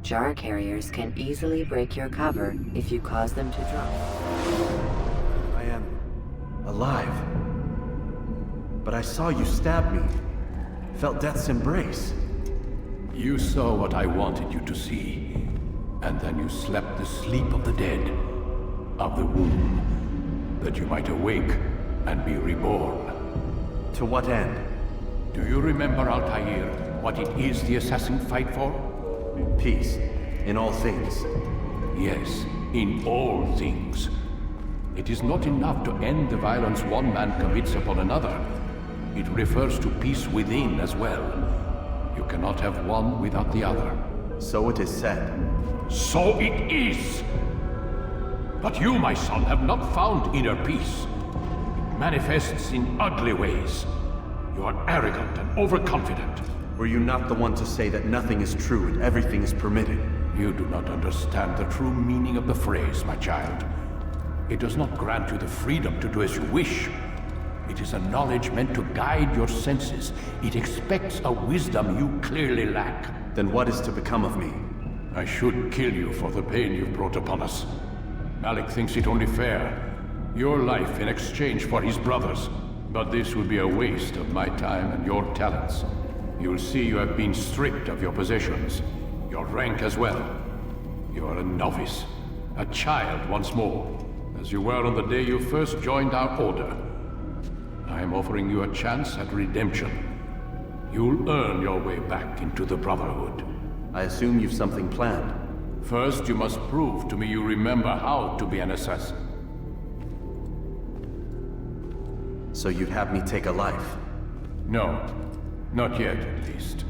Jar carriers can easily break your cover if you cause them to drop. I am alive. But I saw you stab me. Felt death's embrace. You saw what I wanted you to see. And then you slept the sleep of the dead, of the womb, that you might awake and be reborn. To what end? Do you remember, Altair, what it is the assassins fight for? Peace. In all things. Yes, in all things. It is not enough to end the violence one man commits upon another. It refers to peace within as well. You cannot have one without the other. So it is said. So it is! But you, my son, have not found inner peace. It manifests in ugly ways. You are arrogant and overconfident. Were you not the one to say that nothing is true and everything is permitted? You do not understand the true meaning of the phrase, my child. It does not grant you the freedom to do as you wish. It is a knowledge meant to guide your senses. It expects a wisdom you clearly lack. Then what is to become of me? I should kill you for the pain you've brought upon us. Malik thinks it only fair. Your life in exchange for his brother's. But this would be a waste of my time and your talents. You'll see you have been stripped of your possessions. Your rank as well. You are a novice. A child once more. As you were on the day you first joined our order. I am offering you a chance at redemption. You'll earn your way back into the Brotherhood. I assume you've something planned. First, you must prove to me you remember how to be an assassin. So you'd have me take a life? No. Not yet, at least.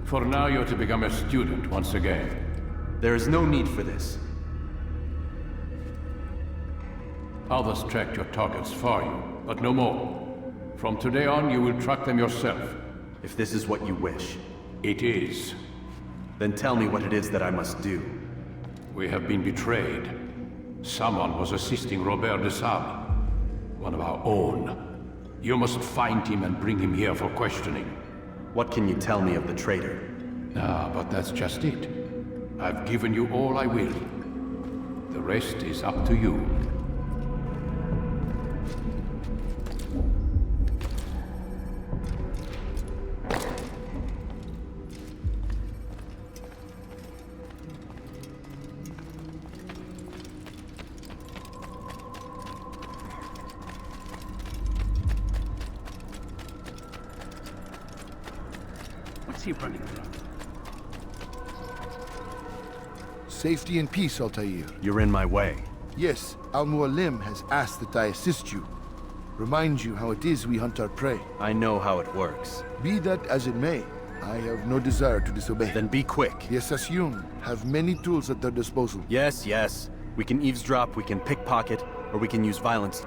For now, you're to become a student once again. There is no need for this. Others tracked your targets for you, but no more. From today on, you will track them yourself. If this is what you wish. It is. Then tell me what it is that I must do. We have been betrayed. Someone was assisting Robert de Sable, one of our own. You must find him and bring him here for questioning. What can you tell me of the traitor? Ah, but that's just it. I've given you all I will. The rest is up to you. What's he running from? Safety and peace, Altair. You're in my way. Yes, Al-Mualim has asked that I assist you. Remind you how it is we hunt our prey. I know how it works. Be that as it may, I have no desire to disobey. Then be quick. The Assassin have many tools at their disposal. Yes, yes. We can eavesdrop, we can pickpocket, or we can use violence.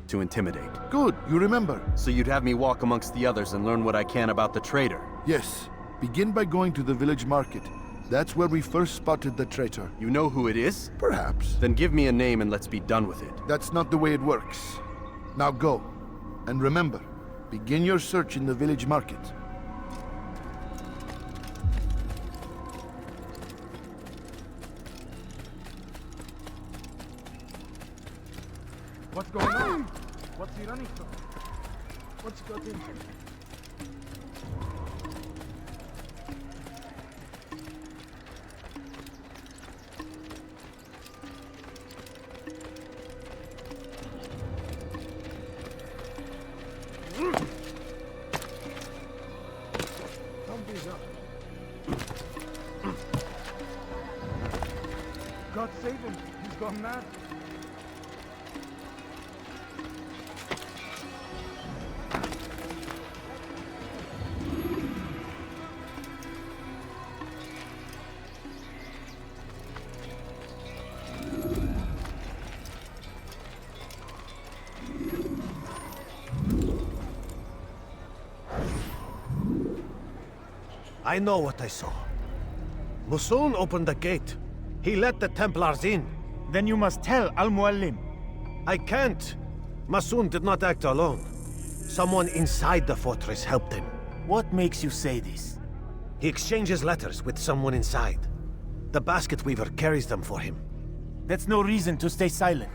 To intimidate. Good, you remember. So you'd have me walk amongst the others and learn what I can about the traitor? Yes. Begin by going to the village market. That's where we first spotted the traitor. You know who it is? Perhaps. Then give me a name and let's be done with it. That's not the way it works. Now go. And remember, begin your search in the village market. What's going on? What's he running from? What's got into him? Somebody's up. God save him. He's gone mad. I know what I saw. Musun opened the gate. He let the Templars in. Then you must tell Al-Mualim. I can't. Masun did not act alone. Someone inside the fortress helped him. What makes you say this? He exchanges letters with someone inside. The basket weaver carries them for him. That's no reason to stay silent.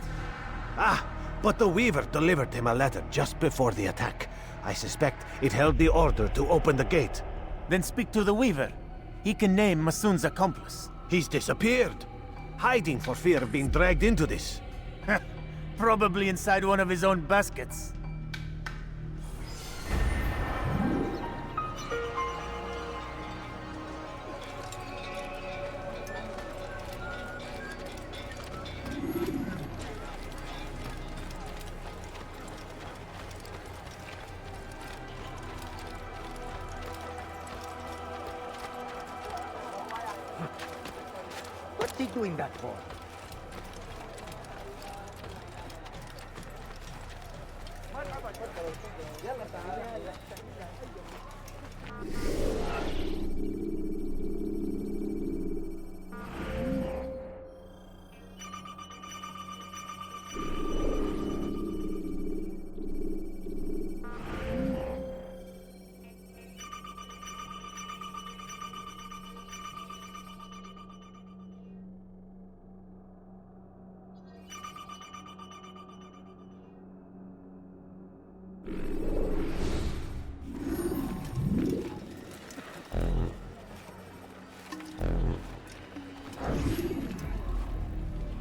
Ah, but the weaver delivered him a letter just before the attack. I suspect it held the order to open the gate. Then speak to the Weaver. He can name Masun's accomplice. He's disappeared, hiding for fear of being dragged into this. Probably inside one of his own baskets. What's he doing that for?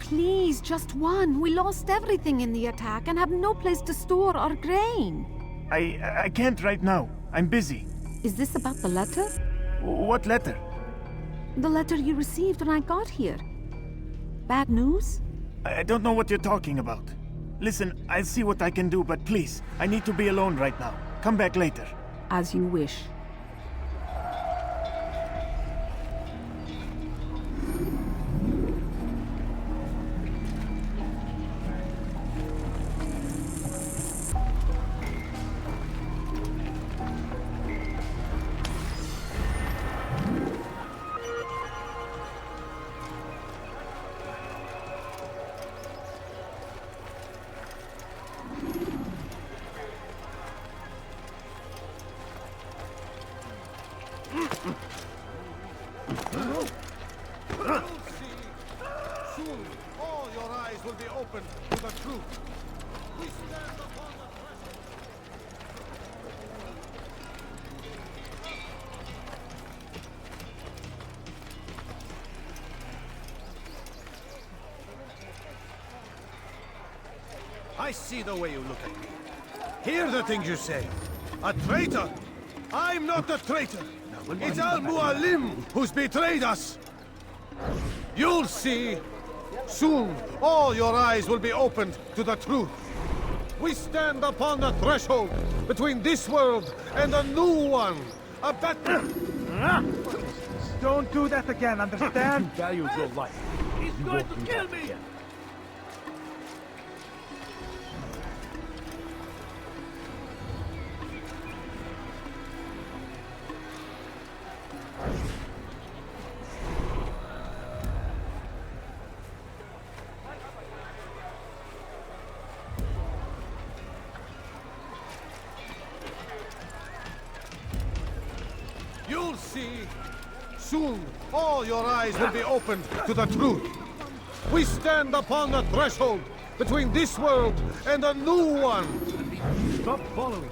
Please, just one. We lost everything in the attack and have no place to store our grain. I can't right now. I'm busy. Is this about the letter? What letter? The letter you received when I got here. Bad news? I don't know what you're talking about. Listen, I'll see what I can do, but please, I need to be alone right now. Come back later. As you wish. Soon, all your eyes will be opened to the truth. We stand upon the threshold. I see the way you look at me. Hear the things you say. A traitor? I'm not a traitor. It's Al-Mualim who's betrayed us. You'll see. Soon, all your eyes will be opened to the truth. We stand upon the threshold between this world and a new one. A better... Don't do that again, understand? Values your life. He's going to kill me! You'll see. Soon, all your eyes will be opened to the truth. We stand upon the threshold between this world and a new one. Stop following me.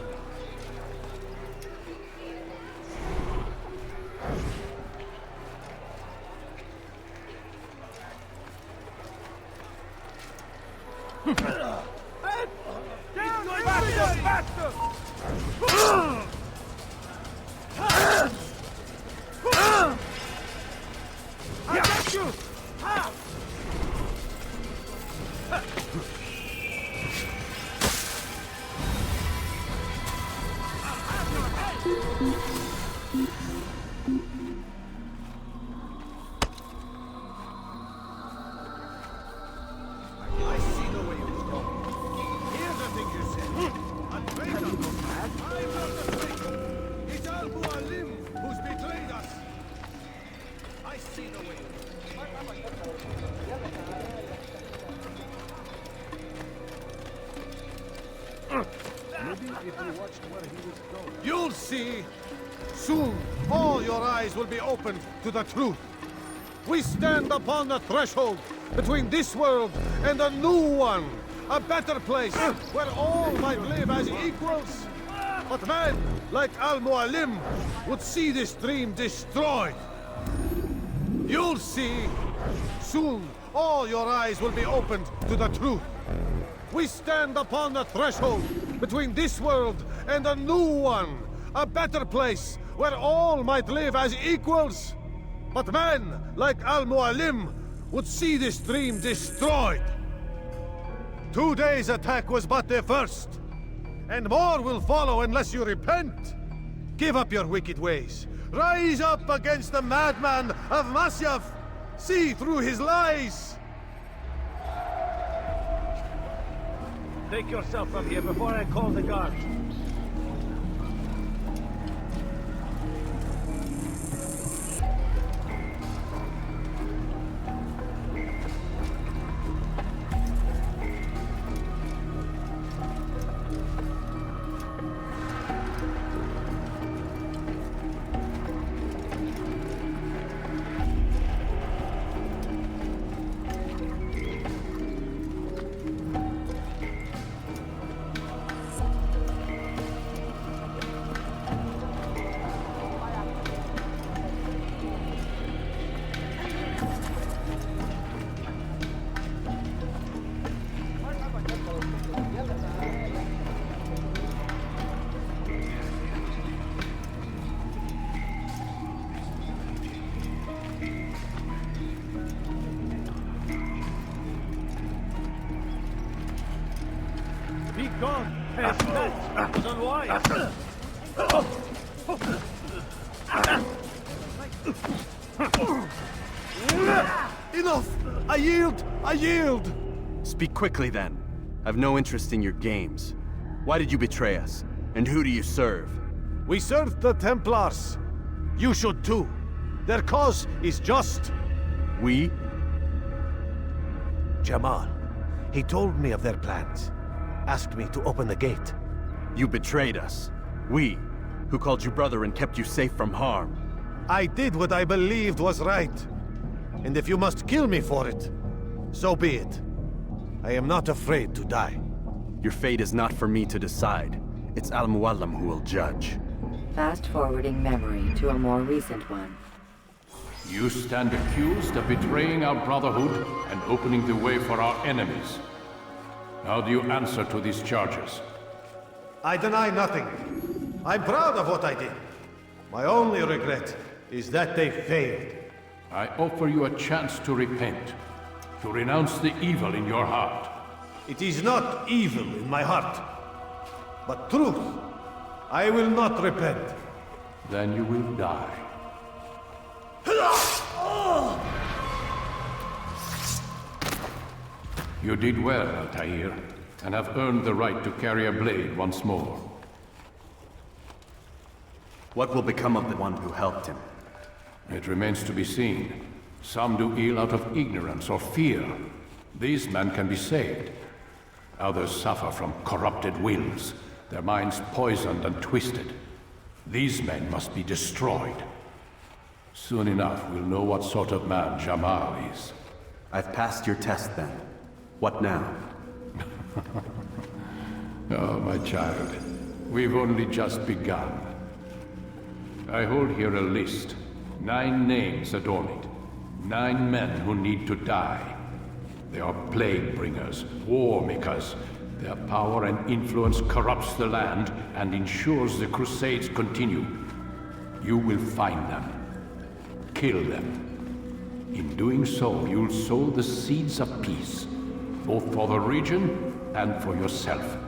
I see the way you talk. Hear the things you say. A traitor? I'm not a traitor. It's Al-Mualim who's betrayed us. if you watched where he was going. You'll see. Soon, all your eyes will be opened to the truth. We stand upon the threshold between this world and a new one. A better place where all might live as equals. But men like Al-Mualim would see this dream destroyed. You'll see. Soon, all your eyes will be opened to the truth. We stand upon the threshold between this world and a new one. A better place where all might live as equals. But men like Al-Mualim would see this dream destroyed. Today's attack was but the first. And more will follow unless you repent. Give up your wicked ways. Rise up against the madman of Masyaf. See through his lies. Take yourself from here before I call the guards. Be gone! That was unwise! Enough! I yield! I yield! Speak quickly then. I've no interest in your games. Why did you betray us? And who do you serve? We serve the Templars. You should too. Their cause is just. We? Jamal. He told me of their plans. Asked me to open the gate. You betrayed us. We, who called you brother and kept you safe from harm. I did what I believed was right. And if you must kill me for it, so be it. I am not afraid to die. Your fate is not for me to decide. It's Al-Mualim who will judge. Fast-forwarding memory to a more recent one. You stand accused of betraying our Brotherhood and opening the way for our enemies. How do you answer to these charges? I deny nothing. I'm proud of what I did. My only regret is that they failed. I offer you a chance to repent, to renounce the evil in your heart. It is not evil in my heart, but truth. I will not repent. Then you will die. You did well, Altair, and have earned the right to carry a blade once more. What will become of the one who helped him? It remains to be seen. Some do ill out of ignorance or fear. These men can be saved. Others suffer from corrupted wills, their minds poisoned and twisted. These men must be destroyed. Soon enough, we'll know what sort of man Jamal is. I've passed your test then. What now? Oh, my child. We've only just begun. I hold here a list. 9 names adorn it. 9 men who need to die. They are plague bringers, war makers. Their power and influence corrupts the land and ensures the Crusades continue. You will find them. Kill them. In doing so, you'll sow the seeds of peace, both for the region and for yourself.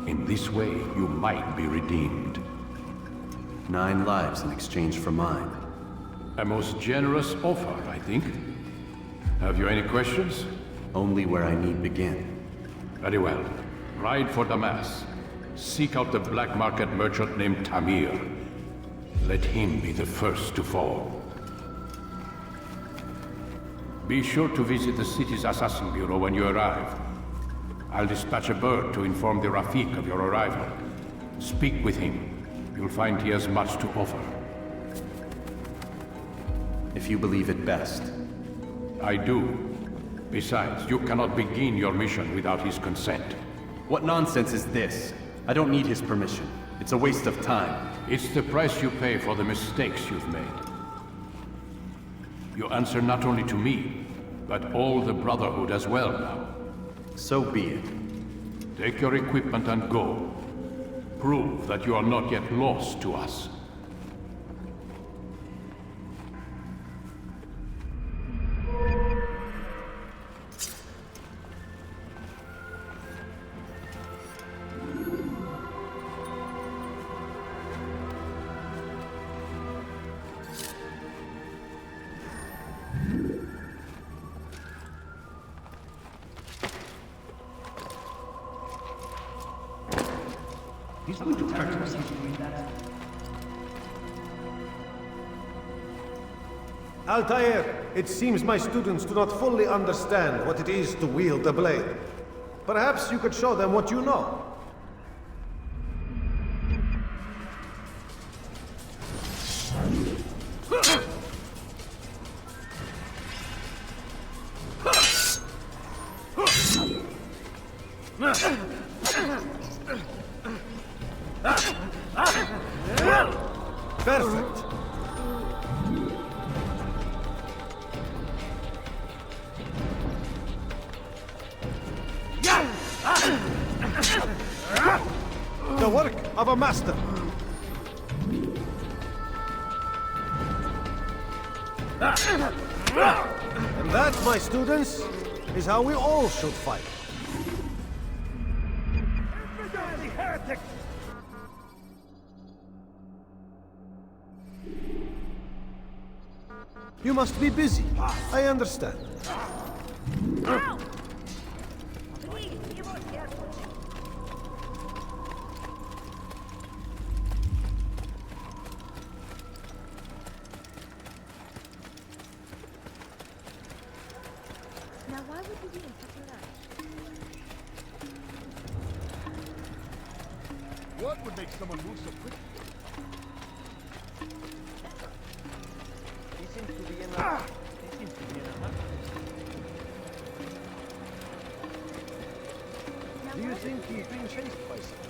In this way, you might be redeemed. 9 lives in exchange for mine. A most generous offer, I think. Have you any questions? Only where I need begin. Very well. Ride for Damas. Seek out the black market merchant named Tamir. Let him be the first to fall. Be sure to visit the city's assassin bureau when you arrive. I'll dispatch a bird to inform the Rafik of your arrival. Speak with him. You'll find he has much to offer. If you believe it best. I do. Besides, you cannot begin your mission without his consent. What nonsense is this? I don't need his permission. It's a waste of time. It's the price you pay for the mistakes you've made. You answer not only to me, but all the Brotherhood as well now. So be it. Take your equipment and go. Prove that you are not yet lost to us. He's going to hurt us if you do that. Altair, it seems my students do not fully understand what it is to wield a blade. Perhaps you could show them what you know. Perfect. The work of a master. And that, my students, is how we all should fight. Heretic! You must be busy. I understand. Now why would you be in such a rush? What would make someone move so quickly? He seems to be in a hurry. Do you think he's being chased by someone?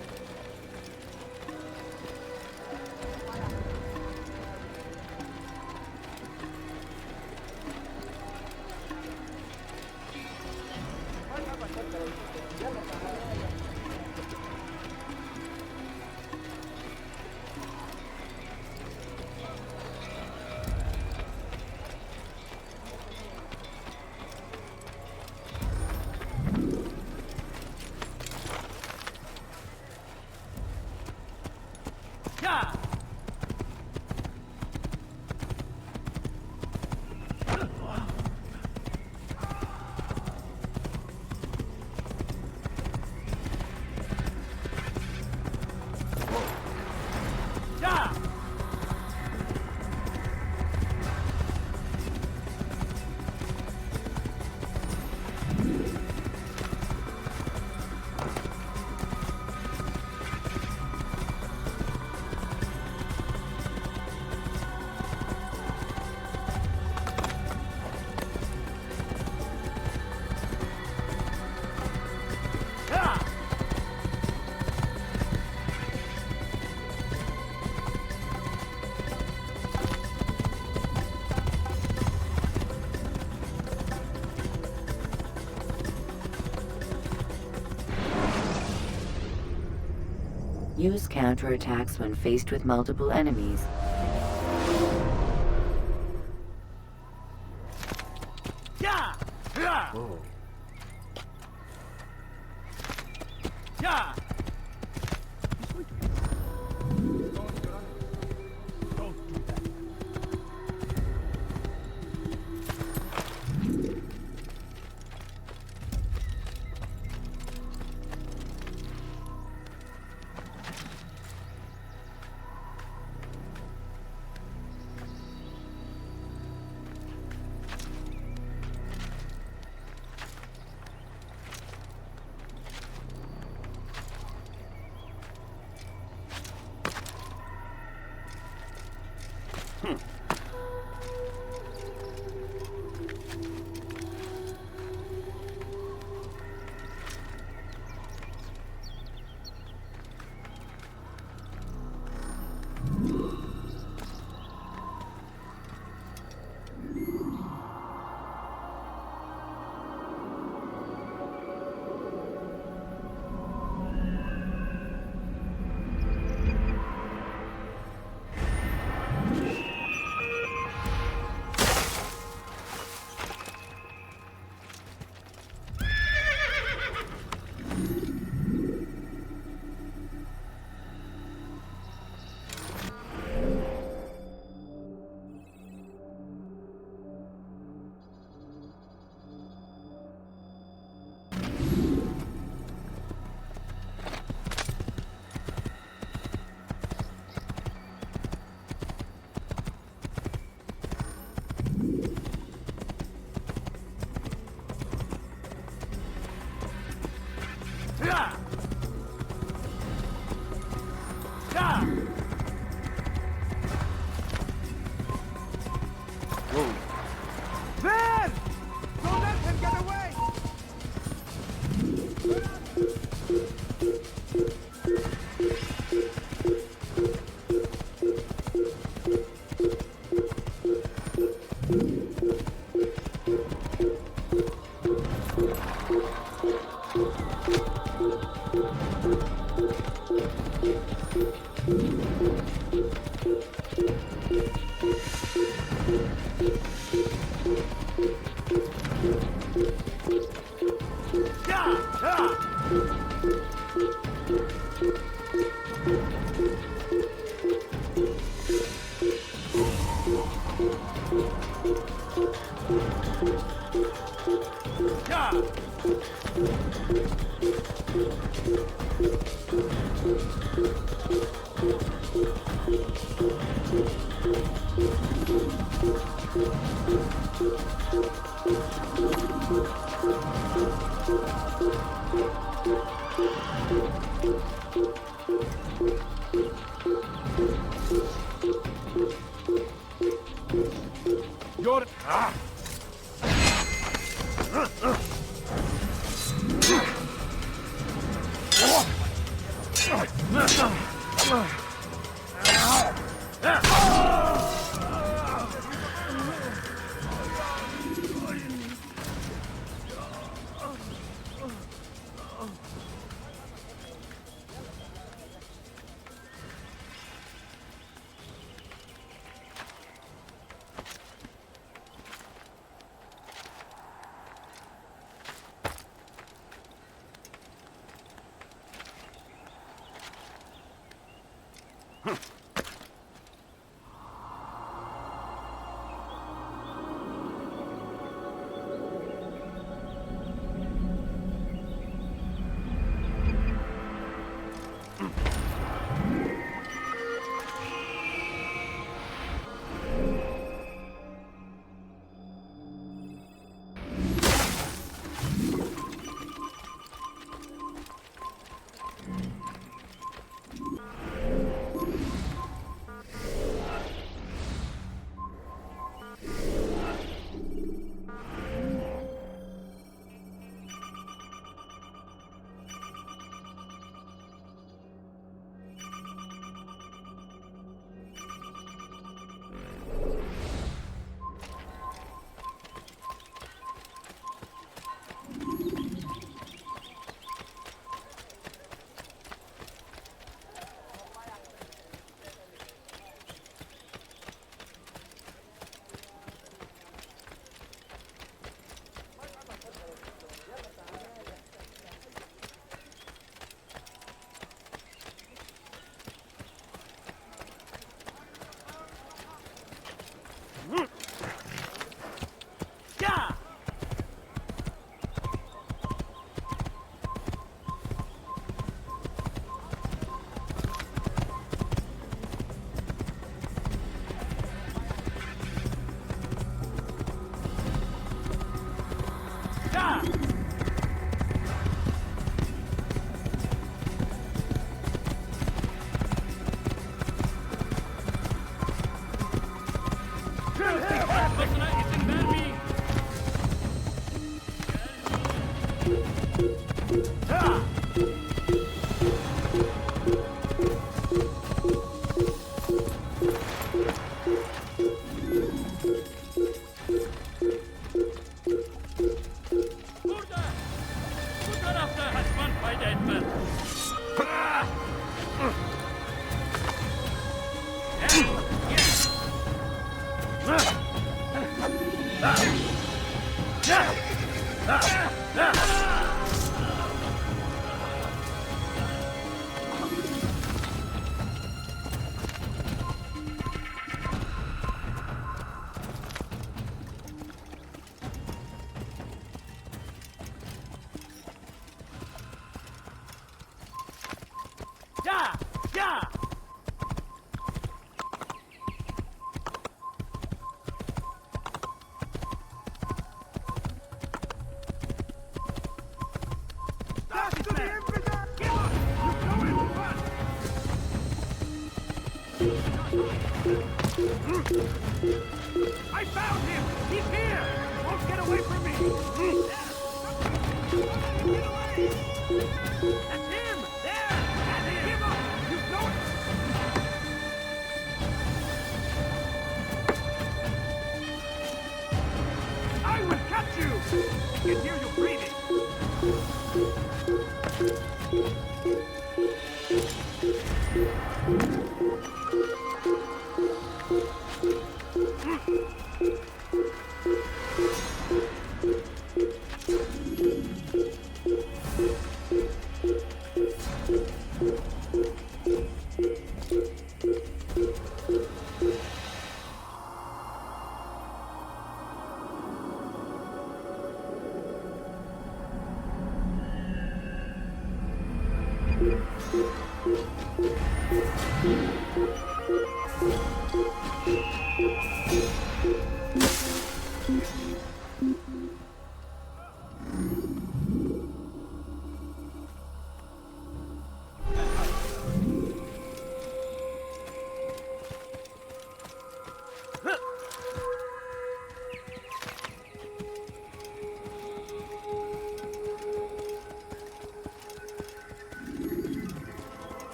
Use counterattacks when faced with multiple enemies. Oh. Yeah! I found him! He's here! He won't get away from me! Get away! That's him! There! That's him! Give up! You know it! I will catch you! I can hear you breathing!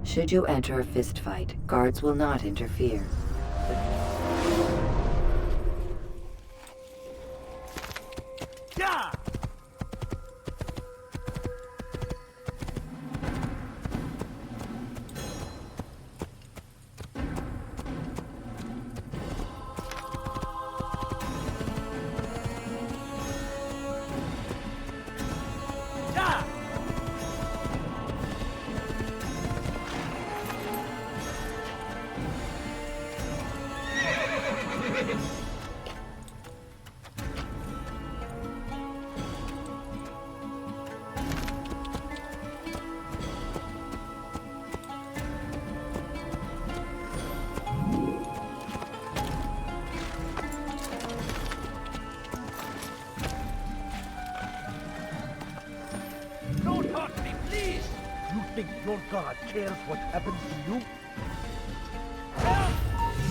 Should you enter a fistfight, guards will not interfere. Don't hurt me, please! You think your god cares what happens to you? Help!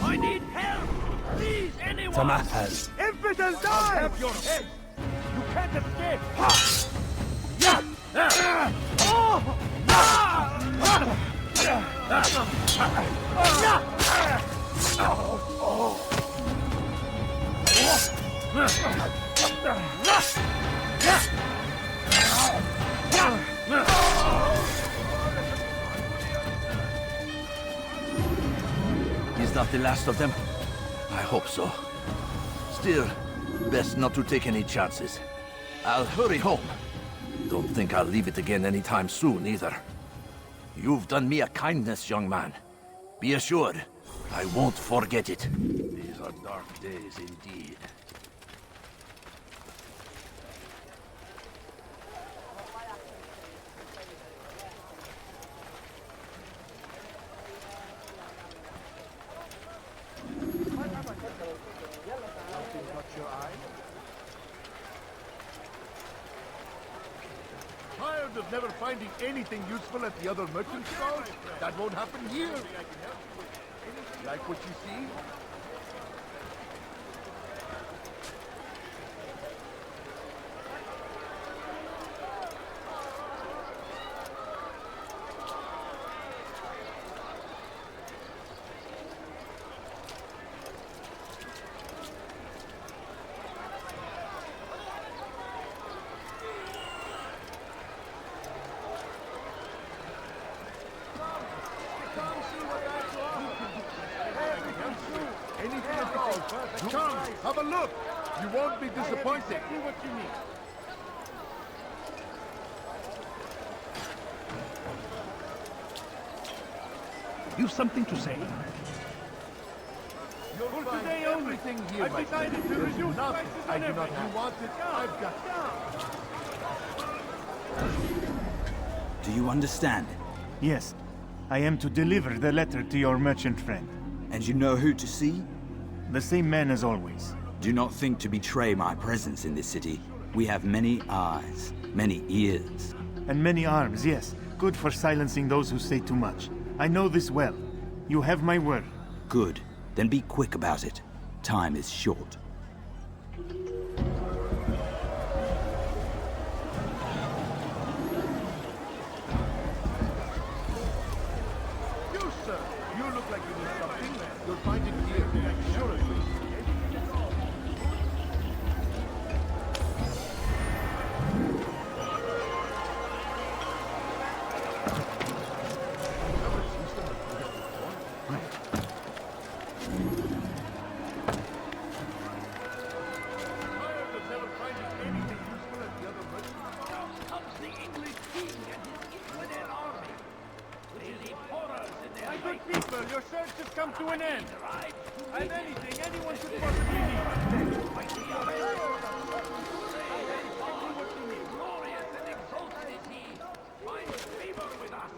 I need help! Please, anyone! Tamahal. Infidel, die! I'll have your head! You can't escape! Ha! Yeah! Oh! Is that the last of them? I hope so. Still, best not to take any chances. I'll hurry home. Don't think I'll leave it again anytime soon, either. You've done me a kindness, young man. Be assured, I won't forget it. These are dark days indeed. Tired of never finding anything useful at the other merchant stalls? That won't happen here. Like what you see? Anything at all. Come, have a look. You won't be disappointed. See what you need. You've something to say? For today only, I've decided to reduce prices on everything. You want it? I've got it. Do you understand? Yes. I am to deliver the letter to your merchant friend. And you know who to see? The same man as always. Do not think to betray my presence in this city. We have many eyes, many ears. And many arms, yes. Good for silencing those who say too much. I know this well. You have my word. Good. Then be quick about it. Time is short. You, sir. You look like you need something. You'll find it here. I'm sure of it. Your search has come to an end. And anything anyone could possibly need. Glorious and exalted is he. Finds favor with us,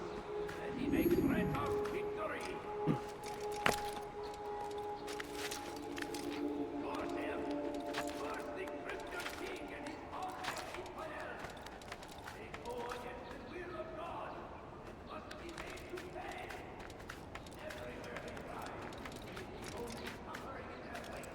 and he makes grant us victory. For him, first the Christian king and his father Israel. They go against the will of God and must be made to pay. Everywhere they rise, the only covering in their way.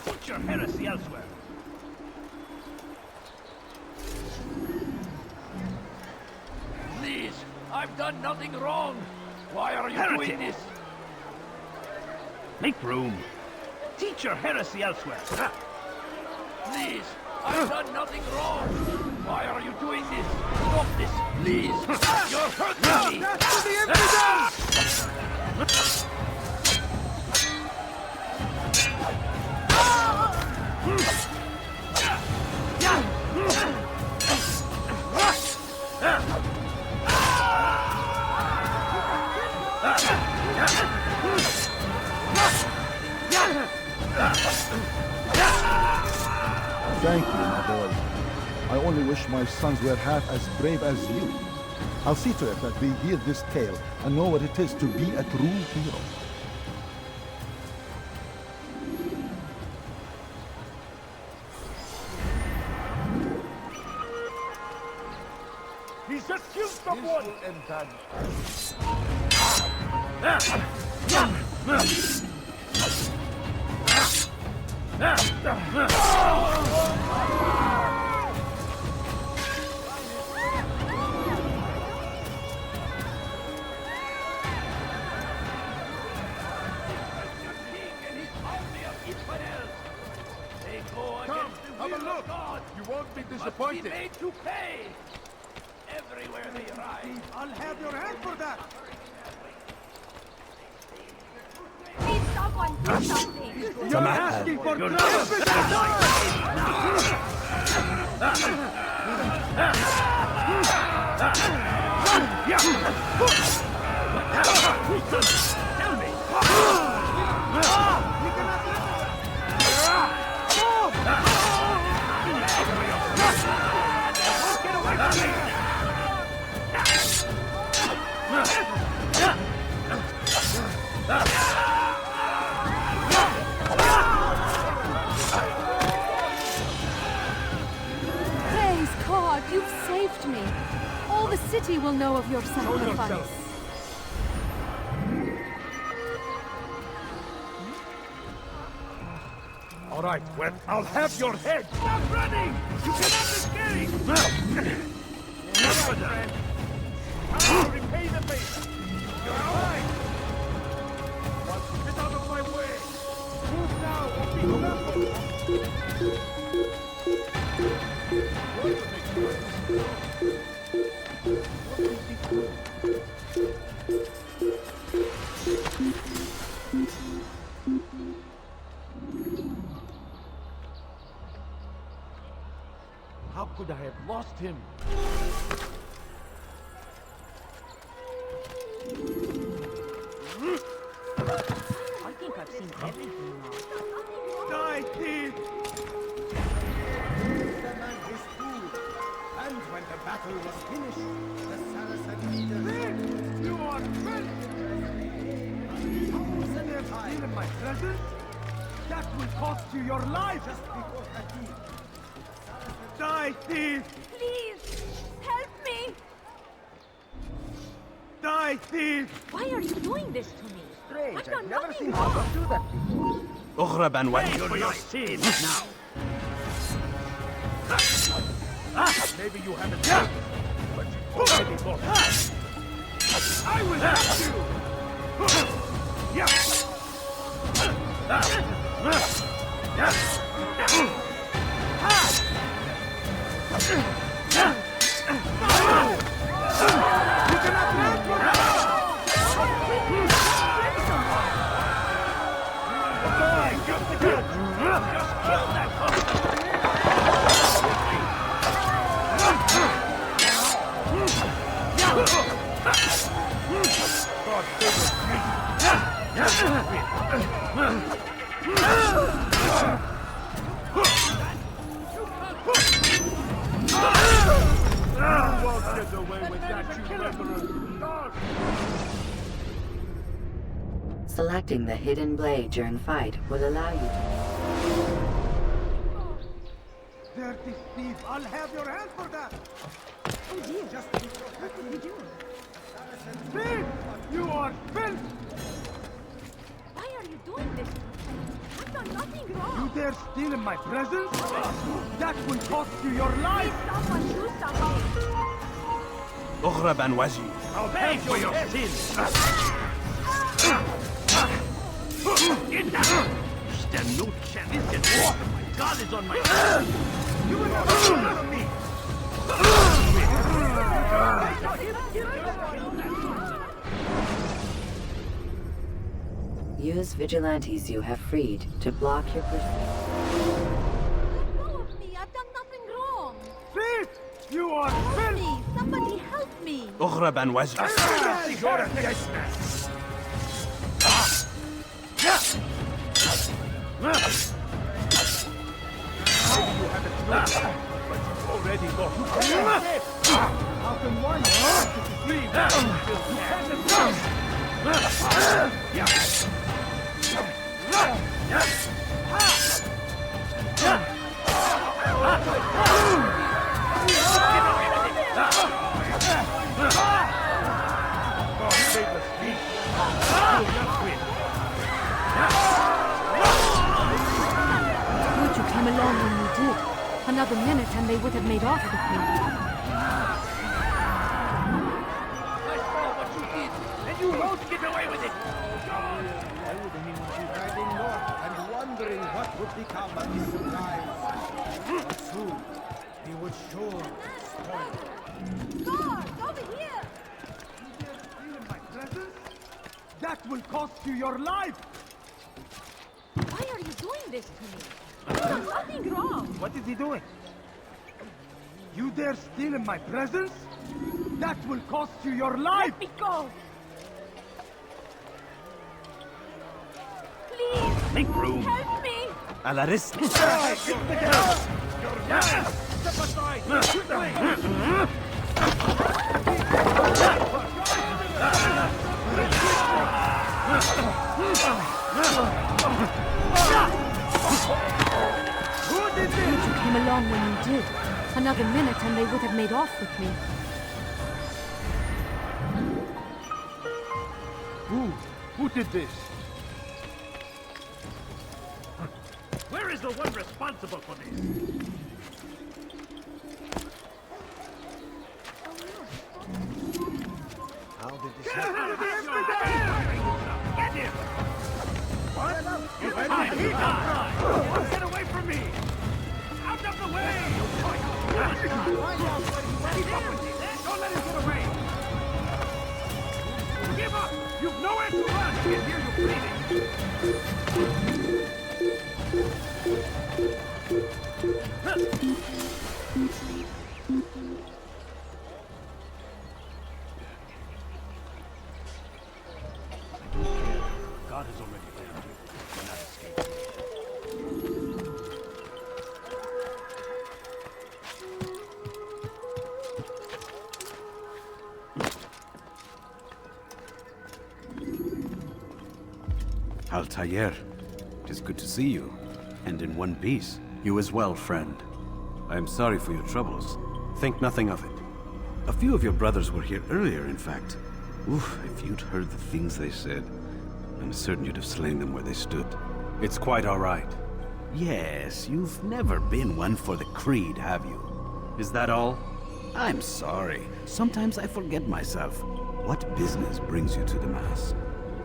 Put your heresy elsewhere. Please, I've done nothing wrong. Why are you doing this? Make room. Teach your heresy elsewhere. Please, I've done nothing wrong. Why are you doing this? Stop this, please. You're hurting me. That's the evidence! Thank you, my boy. I only wish my sons were half as brave as you. I'll see to it that they hear this tale and know what it is to be a true hero. He's just killed someone! Come, have a look. God. You won't be Must disappointed. be made to pay. Everywhere they rise. I'll have your hand for that. Please, someone do something! You're asking for Praise God, you've saved me. All the city will know of your sacrifice. All right, well, I'll have your head. Stop running! You cannot escape! I'll repay the favor. You're right. Get out of my way. Move now or be careful. How could I have lost him? I think I've seen everything now. Die, thief! The man was fooled, and when the battle was finished, the Saracen leader... You are filth! Steal in my presence? That will cost you your life! Just before Hadid, Die, thief! Please, help me! Die, thief! Why are you doing this to me? Strange, I've done I've never nothing seen wrong. someone do that before. اغرب عن وجهي. For your sins now! Maybe you haven't done it, but you already lost. I will have you! Selecting the hidden blade during fight will allow you to... Dirty thief! I'll have your hand for that! Oh dear, what did you do? Thief! You are filth! Why are you doing this to me? I've done nothing You wrong. dare steal in my presence? That will cost you your life! Someone do something. اغرب عن وجهي. I'll pay for your sins! Stand no chance against me! My God is on my side! You will not follow me! Use vigilantes you have freed to block your pursuit. Let go of me. I've done nothing wrong. Thief! You are Help filth! me. Somebody help me. اغرب عن وجهي. Already lost. How can one leave? You can't Would you came along when you did? Another minute and they would have made off with me. I saw what you did, and you won't get away with it! I would mean to riding north and wondering what would become of his supplies. But soon, he would sure spoil them. Guard, over here. You dare steal in my presence? That will cost you your life! Why are you doing this to me? I've done nothing wrong. What is he doing? You dare steal in my presence? That will cost you your life! Let me go. Please. Make room! Help me. على رسلي. Step aside! Who did this? You came along when you did. Another minute and they would have made off with me. Who did this? Where is the one responsible for this? How did this Get happen? out of here! Get him! What? You he died! Get away from me! Out of the way! Find out where you went. Keep up with him. Don't let him get away. Give up! You've nowhere to run! I can hear you God has already found you. Do not escape. Altair, it is good to see you, and in one piece. You as well, friend. I am sorry for your troubles. Think nothing of it. A few of your brothers were here earlier, in fact. Oof, if you'd heard the things they said, I'm certain you'd have slain them where they stood. It's quite all right. Yes, you've never been one for the creed, have you? Is that all? I'm sorry. Sometimes I forget myself. What business brings you to the Mass?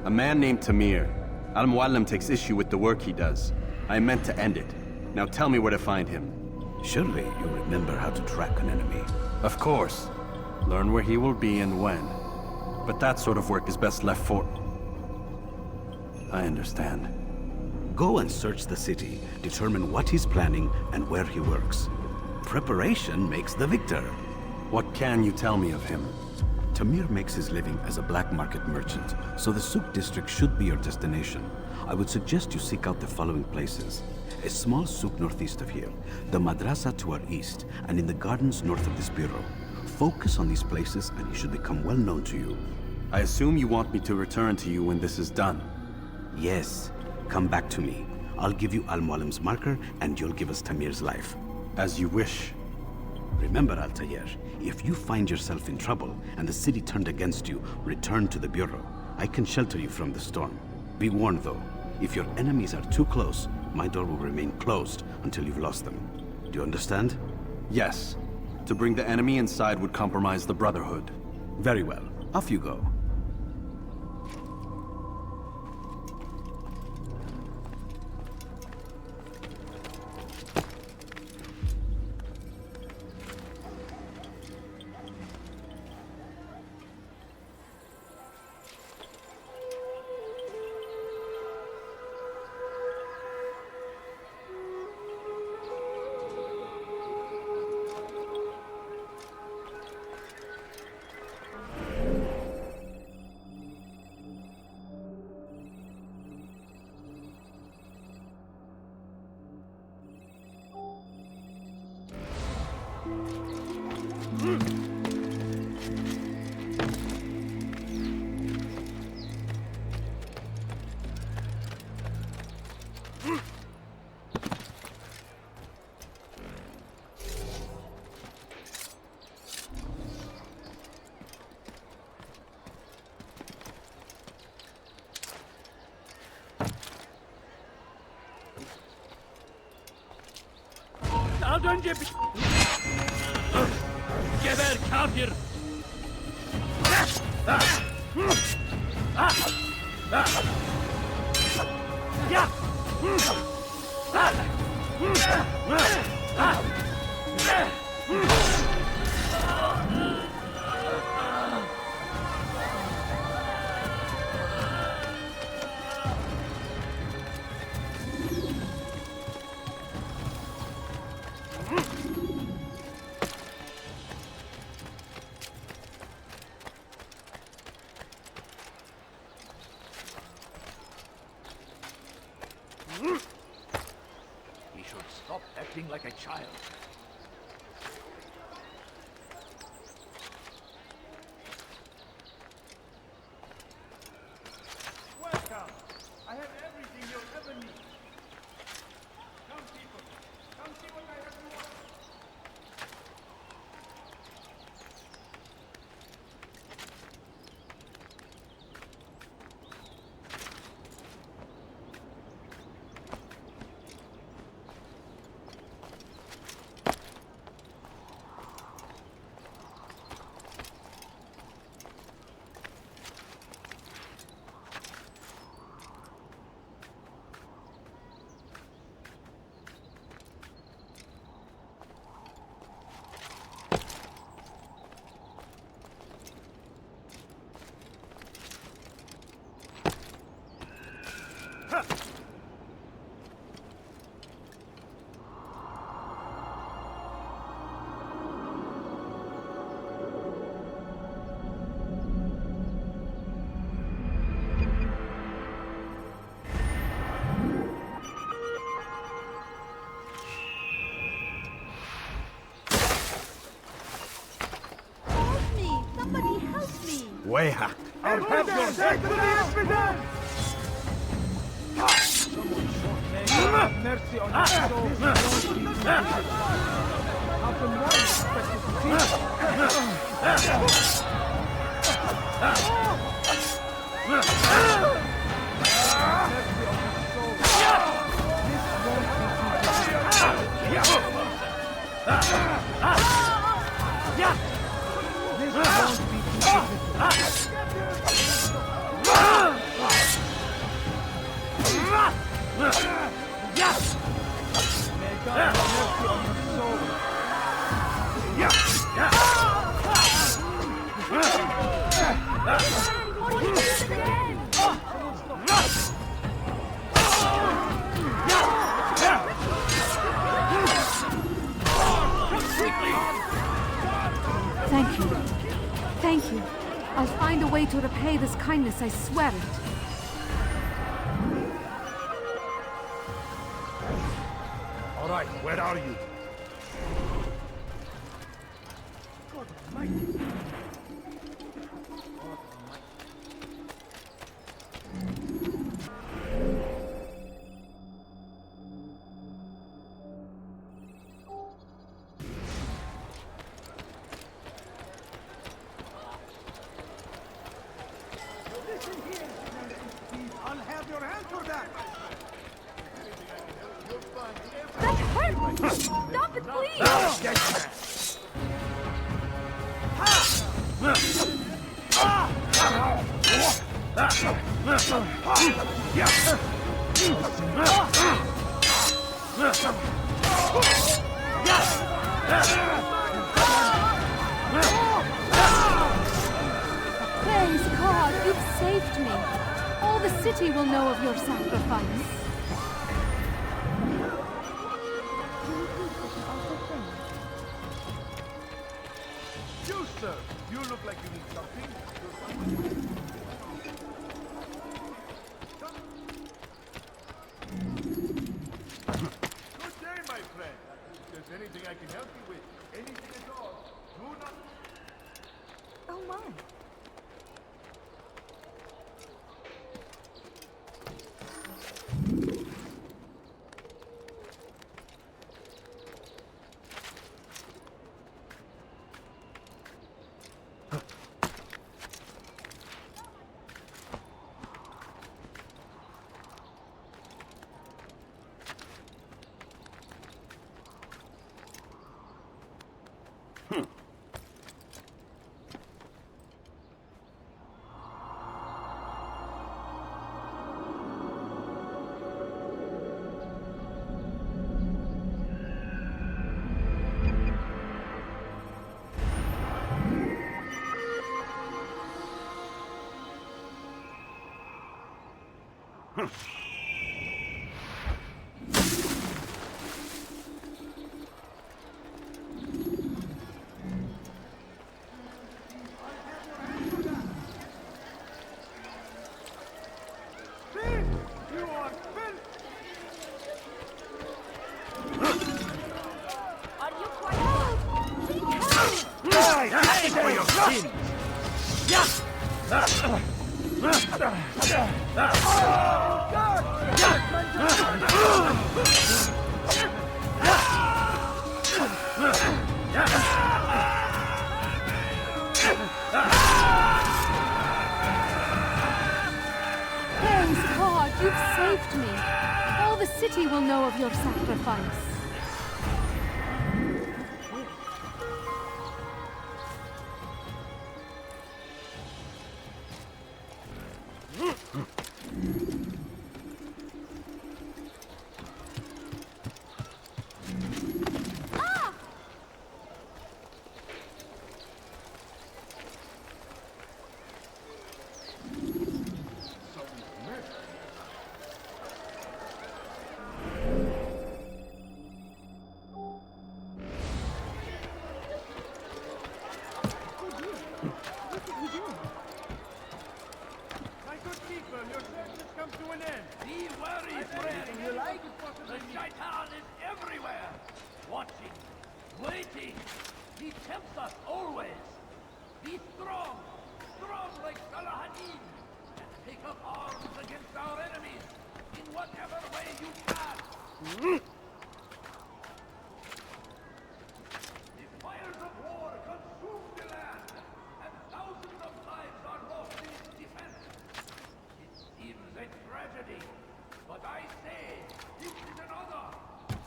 A man named Tamir. Al-Mualim takes issue with the work he does. I meant to end it. Now tell me where to find him. Surely you remember how to track an enemy. Of course. Learn where he will be and when. But that sort of work is best left for... I understand. Go and search the city, determine what he's planning and where he works. Preparation makes the victor. What can you tell me of him? Tamir makes his living as a black market merchant, so the Souk district should be your destination. I would suggest you seek out the following places. A small souk northeast of here, the madrasa to our east, and in the gardens north of this bureau. Focus on these places and he should become well known to you. I assume you want me to return to you when this is done. Yes. Come back to me. I'll give you Al-Mualim's marker and you'll give us Tamir's life. As you wish. Remember, Altair, if you find yourself in trouble and the city turned against you, return to the bureau. I can shelter you from the storm. Be warned though, if your enemies are too close, my door will remain closed until you've lost them. Do you understand? Yes. To bring the enemy inside would compromise the Brotherhood. Very well. Off you go. Az önce bir... Geber kafir! Ya! He should stop acting like a child. Welcome! I have everything you'll ever need. Come, people. Come see what I have to offer. Wayhack. I'll have your head down! Have mercy on your soul. How can one expect to Thank you. Thank you. I'll find a way to repay this kindness, I swear it. All right, where are you? I'll have your answer back! That hurts! Stop it, please! Praise God, you've saved me. All the city will know of your sacrifice. You, sir! You look like you need something. Good day, my friend. If there's anything I can help you with, anything at all, do not... Oh my. Praise God, you've saved me. All the city will know of your sacrifice. My good people, your search has come to an end. Be wary, friend. The Shaitan is everywhere. Watching, waiting. He tempts us always. Be strong strong like Saladin, and take up arms against our enemies in whatever way you can. The fires of war consume the land, and thousands of lives are lost in its defense. It seems a tragedy, but I say this is an honor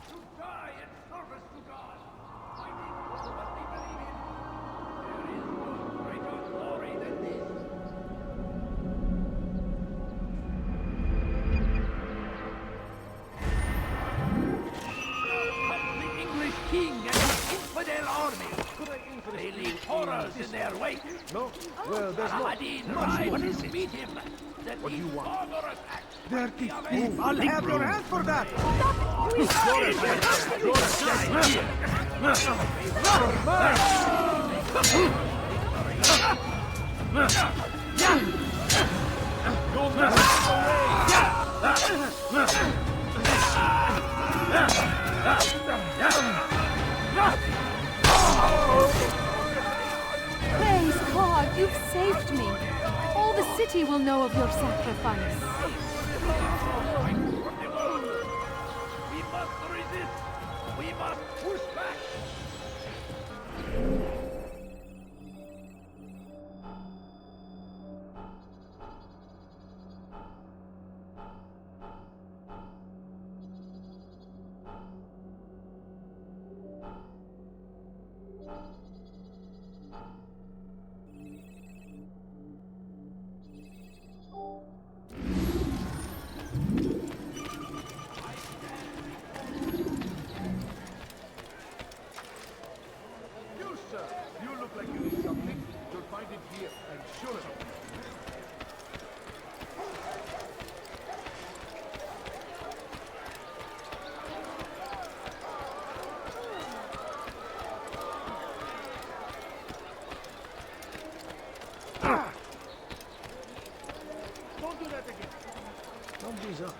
to die in service to God, fighting for what we believe in. There is no greater glory than this. The English king and his infidel army. They leave horrors in their wake. No? Well, there's no... Saladin rises to meet him. What do you want? Barbarous acts. Dirty fool. I'll have your hands for that! Praise God, you've saved me. All the city will know of your sacrifice. We must resist. We must push back. You, sir, you look like you need something. You'll find it here, I'm sure of it. Don't do that again. Somebody's up.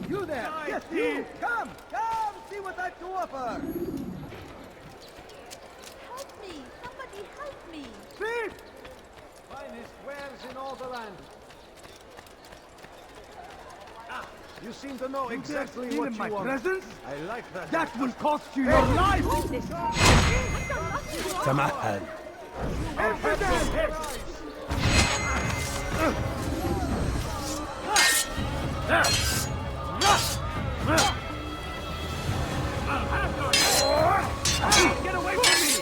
You there! Yes, you! Come! Come! See what I've to offer! Help me! Somebody help me! Thief! Finest wares in all the land. Ah, you seem to know exactly what you my want. presence? I like that. That will cost you your life! تمهل. Get away from me!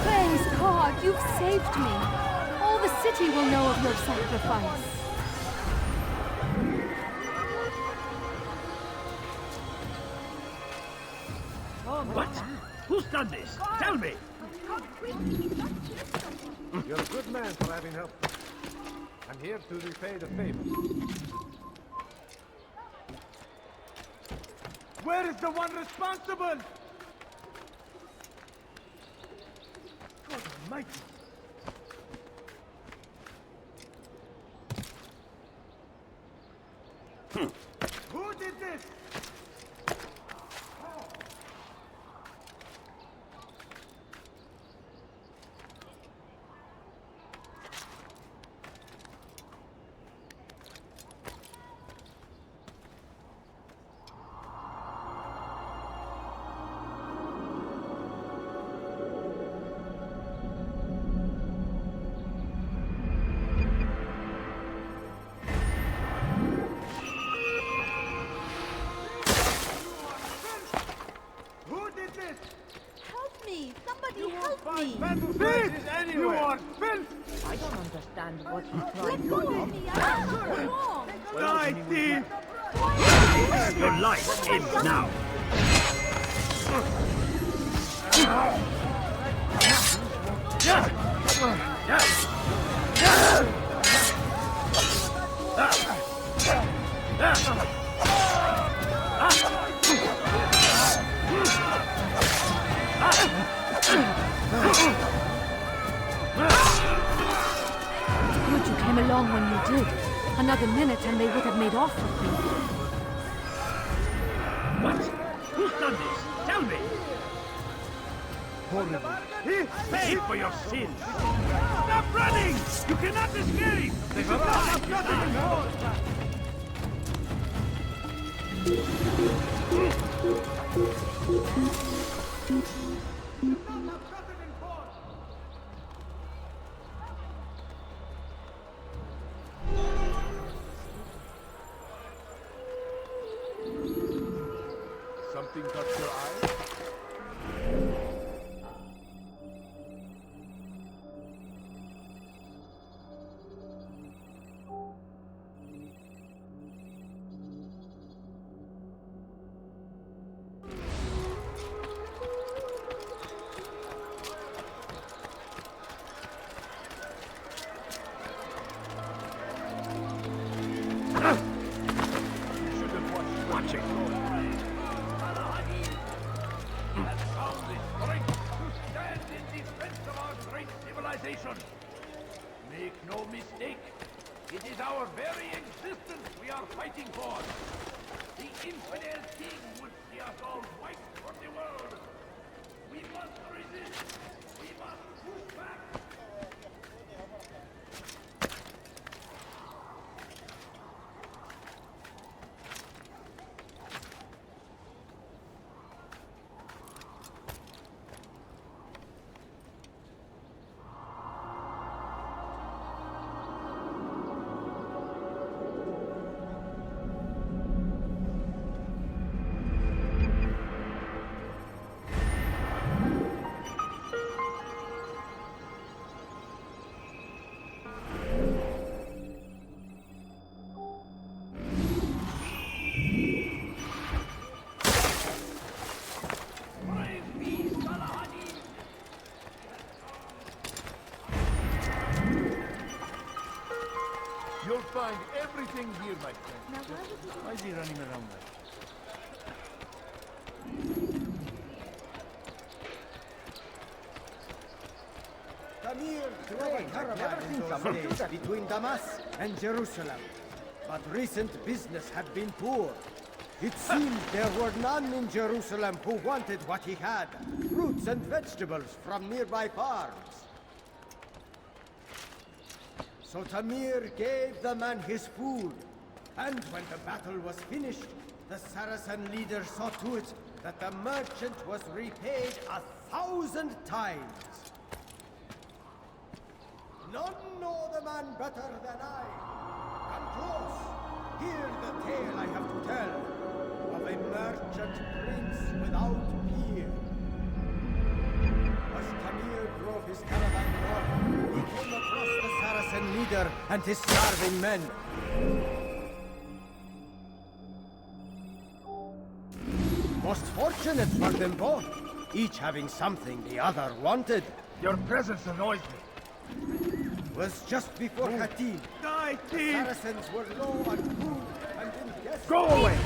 Praise God, you've saved me. All the city will know of your sacrifice. What? Who's done this? Tell me! You're a good man for having helped. I'm here to repay the favor. Where is the one responsible? God almighty. Who did this? Help me! Somebody help me! Filth! You are filth! I don't understand what he's trying to do. Let go of me! I'm wrong! Die, thief! Your life ends now. Good you came along when you did. Another minute and they would have made off with me. What? Who's done this? Tell me! Pay for your sins! Stop running! You cannot escape! This is not nothing! Something caught your eye? Make no mistake, it is our very existence we are fighting for. The infidel king would see us all wiped from the world. We must resist. We must push back. You'll find everything here, my friend. Why is he running around like Tamir drove a caravan in those days between Damas and Jerusalem. But recent business had been poor. It seemed there were none in Jerusalem who wanted what he had. Fruits and vegetables from nearby farms. So Tamir gave the man his food. And when the battle was finished, the Saracen leader saw to it that the merchant was repaid 1,000 times. None know the man better than I. Come close. Hear the tale I have to tell of a merchant prince without peer. As Tamir drove his caravan north, he came across the Saracen leader and his starving men. Most fortunate for them both. each having something the other wanted. Your presence annoys me. Was just before Hattin. Die, King! Saracens were low on food and in desperate... Go away!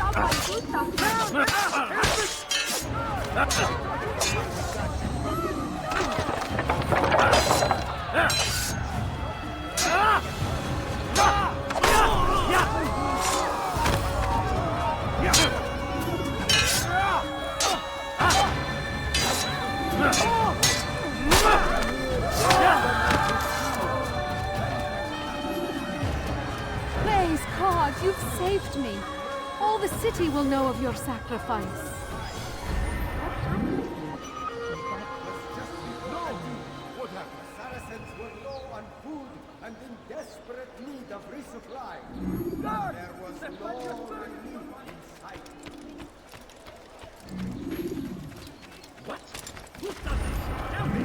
Praise God, you've saved me. All the city will know of your sacrifice. Saracens were low on food and in desperate need of resupply. There was no relief in sight. What? Who's done this? Tell me!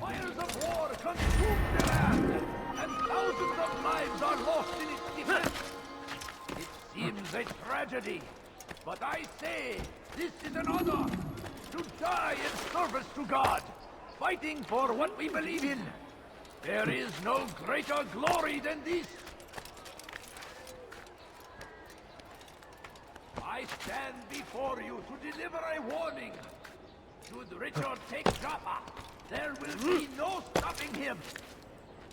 Fires of war consume the land, and thousands of lives are lost in its defense. It seems a tragedy, but I say this is an honor to die in service to God, fighting for what we believe in. There is no greater glory than this. I stand before you to deliver a warning. Should Richard take Jaffa, there will be no stopping him.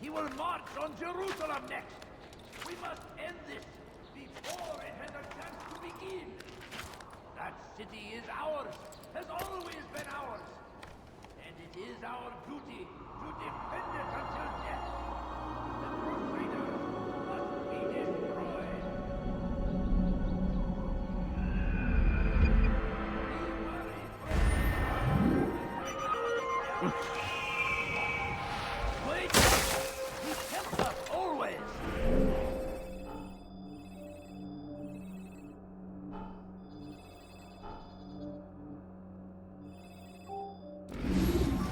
He will march on Jerusalem next. We must end this before it has a chance to begin. That city is ours, has always been ours. And it is our duty to defend it until death. The Crusaders must be destroyed. Wait! He helps us always!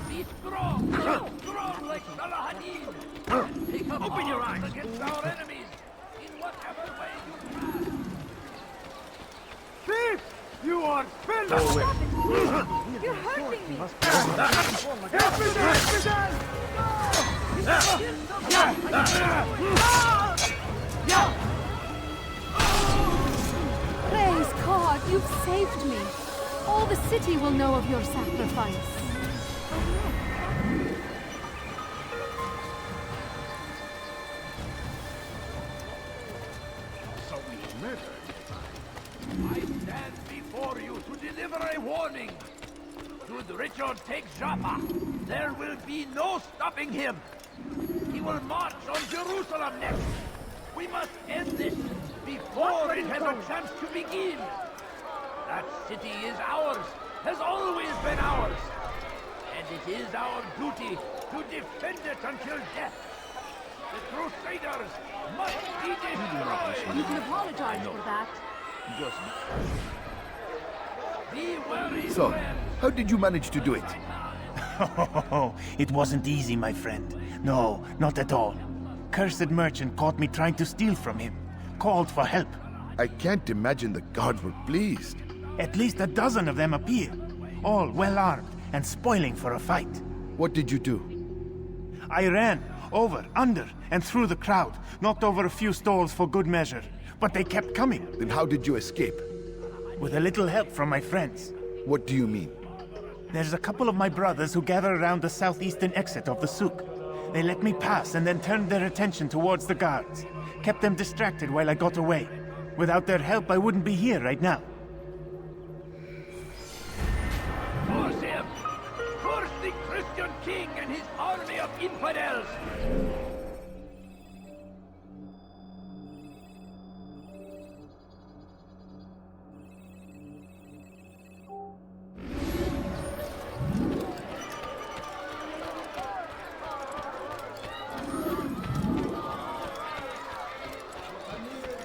Be strong! Strong like Salahadin! Take up Open your arms eyes. against our enemies in whatever way you can! Thief! You are spilled! You're hurting me! Praise God, you've saved me. All the city will know of your sacrifice. So we murdered. I stand before you to deliver a warning. Should Richard take Jaffa, there will be no stopping him. He will march on Jerusalem next. We must end this before it has a chance to begin. That city is ours, has always been ours. And it is our duty to defend it until death. The Crusaders must be destroyed. You can apologize for that. Be wary, So, friend. how did you manage to do it? It wasn't easy, my friend. No, not at all. Cursed merchant caught me trying to steal from him. Called for help. I can't imagine the guards were pleased. At least a dozen of them appeared. All well armed and spoiling for a fight. What did you do? I ran over, under, and through the crowd. Knocked over a few stalls for good measure. But they kept coming. Then how did you escape? With a little help from my friends. What do you mean? There's a couple of my brothers who gather around the southeastern exit of the souk. They let me pass and then turned their attention towards the guards. Kept them distracted while I got away. Without their help, I wouldn't be here right now. Force him! Force the Christian king and his army of infidels!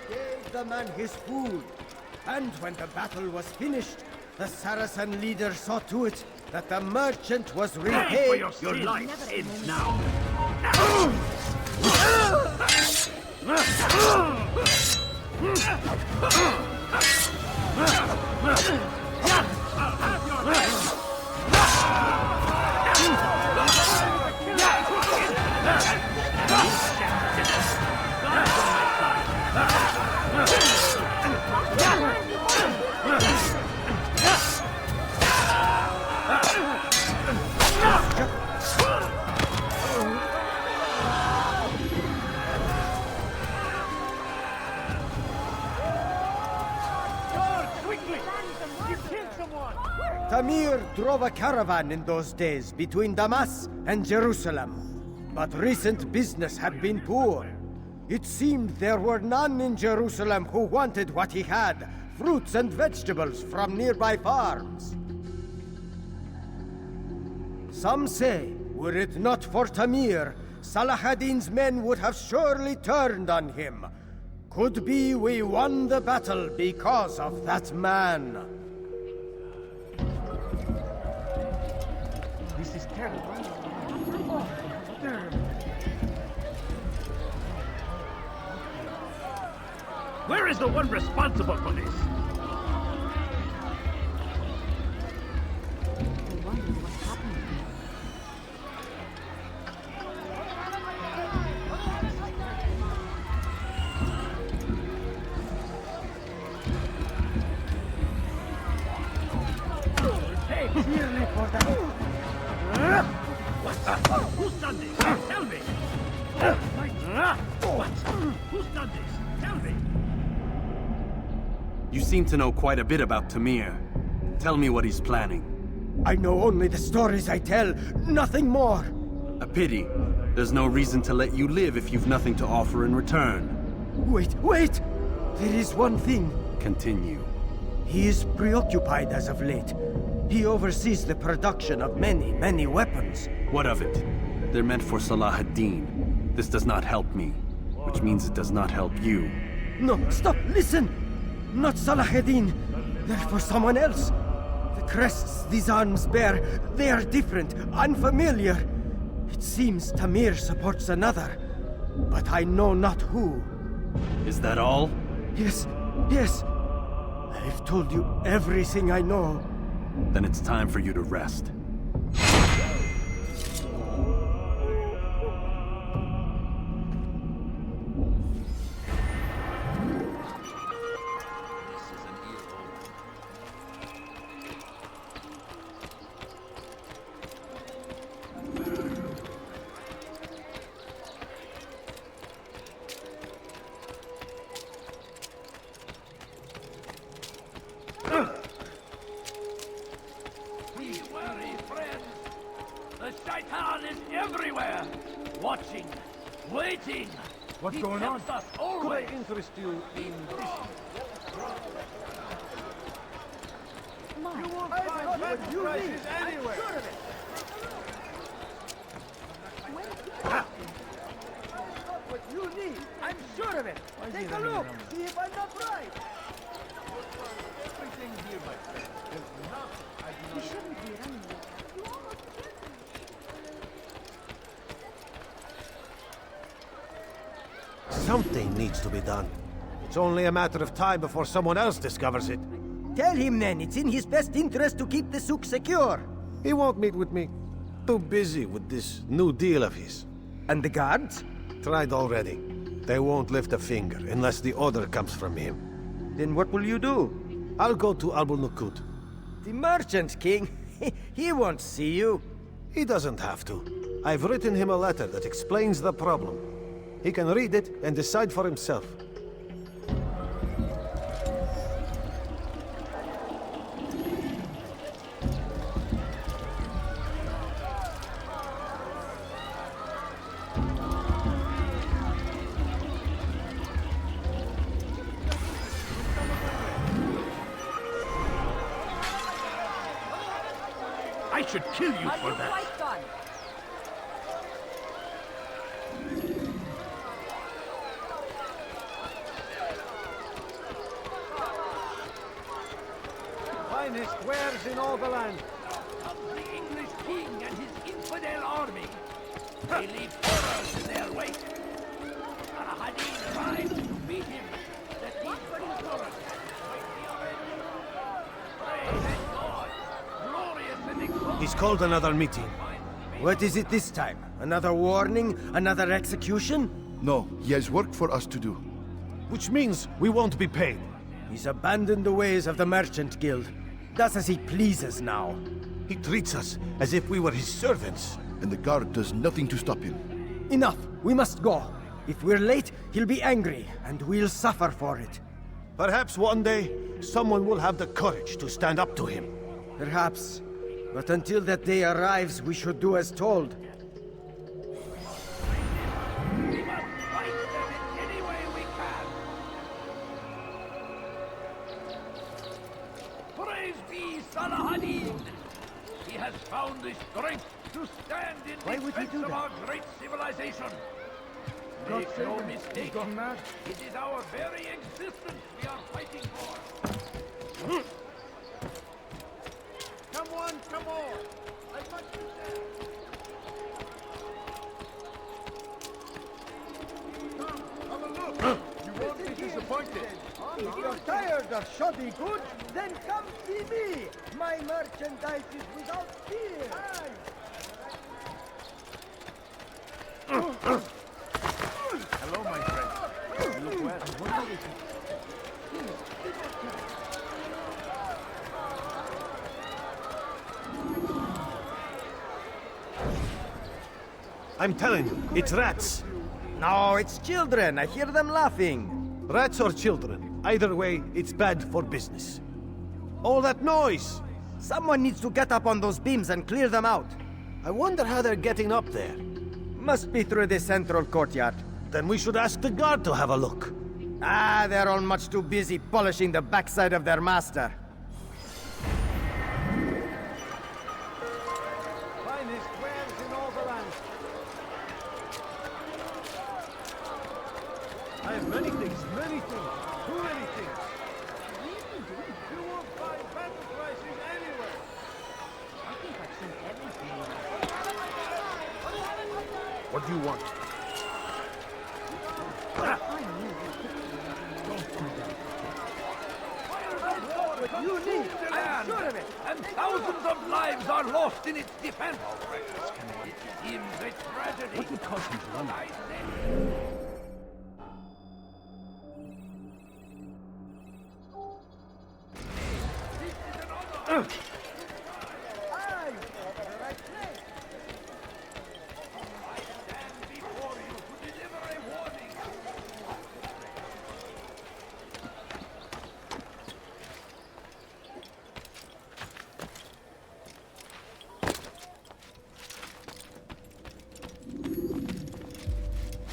Gave the man his food. And when the battle was finished, the Saracen leader saw to it that the merchant was Pay repaid. for your life ends now. Tamir drove a caravan in those days between Damas and Jerusalem. But recent business had been poor. It seemed there were none in Jerusalem who wanted what he had, fruits and vegetables from nearby farms. Some say, were it not for Tamir, Salah ad-Din's men would have surely turned on him. Could be we won the battle because of that man. This is terrible. Where is the one responsible for this? Hey, dearly for that. Who's done this? Tell me! What? Who's done this? Tell me! You seem to know quite a bit about Tamir. Tell me what he's planning. I know only the stories I tell, nothing more. A pity. There's no reason to let you live if you've nothing to offer in return. Wait! There is one thing. Continue. He is preoccupied as of late. He oversees the production of many weapons. What of it? They're meant for Salah ad-Din. This does not help me, which means it does not help you. No, stop, listen! Not Salah ad-Din. They're for someone else. The crests these arms bear, they are different, unfamiliar. It seems Tamir supports another, but I know not who. Is that all? Yes. I've told you everything I know. Then it's time for you to rest. Be wary, friends. The Shaitan is everywhere. Watching, waiting. What's He going on? tempts us Could I always. interest you in this? Mike, You won't find good prices anywhere. What you need, I'm sure of it. Take a look, see if I'm not right. Everything here, my friend. There's not. I do you not. shouldn't be running. Something needs to be done. It's only a matter of time before someone else discovers it. Tell him then, it's in his best interest to keep the souk secure. He won't meet with me. Too busy with this new deal of his. And the guards? Tried already. They won't lift a finger unless the order comes from him. Then what will you do? I'll go to Albul-Nuqut. The merchant king? He won't see you. He doesn't have to. I've written him a letter that explains the problem. He can read it and decide for himself. I should kill you for that. Quite done. Finest wares in all the land. They leave horrors in their wake. Al-Hadid arrives to beat him. That means horrors wait the avengers. Praise God. Glorious and exalted. He's called another meeting. What is it this time? Another warning? Another execution? No, he has work for us to do. Which means we won't be paid. He's abandoned the ways of the Merchant Guild. Does as he pleases now. He treats us as if we were his servants. And the guard does nothing to stop him. Enough! We must go. If we're late, he'll be angry, and we'll suffer for it. Perhaps one day, someone will have the courage to stand up to him. Perhaps. But until that day arrives, we should do as told. We must fight them in any way we can. Praise be Salahadin! He has found the strength to stand in defense of our great civilization. Make no mistake, it is our very existence we are fighting for. Come on, come on! As much as that. Come, have a look! You won't be disappointed. If you're tired of shoddy goods, then come see me! My merchandise is without fear! Hello, my friend. You look well. I'm telling you, it's rats. No, it's children. I hear them laughing. Rats or children. Either way, it's bad for business. All that noise! Someone needs to get up on those beams and clear them out. I wonder how they're getting up there. Must be through the central courtyard. Then we should ask the guard to have a look. Ah, they're all much too busy polishing the backside of their master. Finest wares in all the land. I have many things, too many things. You won't find better prices anywhere. I think I've seen everything. What do you want? I knew you could. Don't do that. What you need, I'm sure of it. And thousands of lives are lost in its defense. It seems a tragedy. What would cause him to run? I say.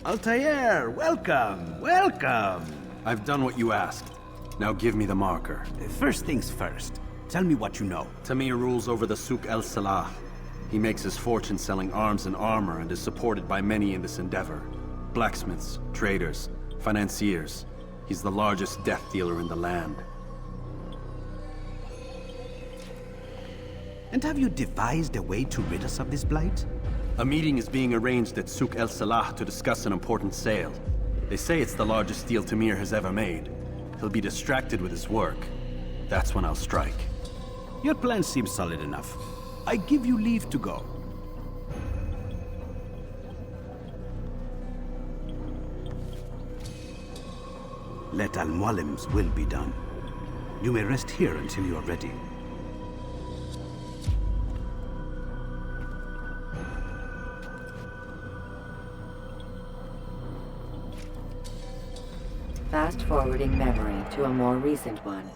Altair, welcome, welcome. I've done what you asked. Now give me the marker. First things first. Tell me what you know. Tamir rules over the Souk El Salah. He makes his fortune selling arms and armor and is supported by many in this endeavor. Blacksmiths, traders, financiers. He's the largest death dealer in the land. And have you devised a way to rid us of this blight? A meeting is being arranged at Souk El Salah to discuss an important sale. They say it's the largest deal Tamir has ever made. He'll be distracted with his work. That's when I'll strike. Your plan seems solid enough. I give you leave to go. Let Al-Mualim's will be done. You may rest here until you are ready. Fast-forwarding memory to a more recent one.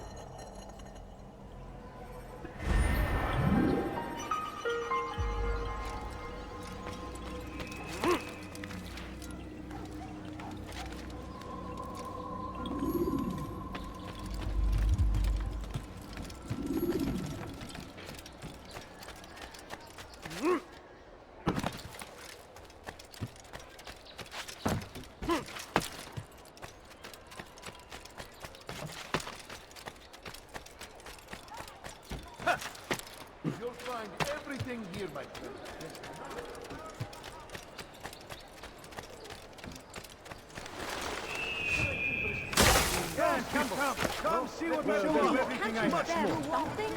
Come see what I Surely have you everything I can't have. bear something.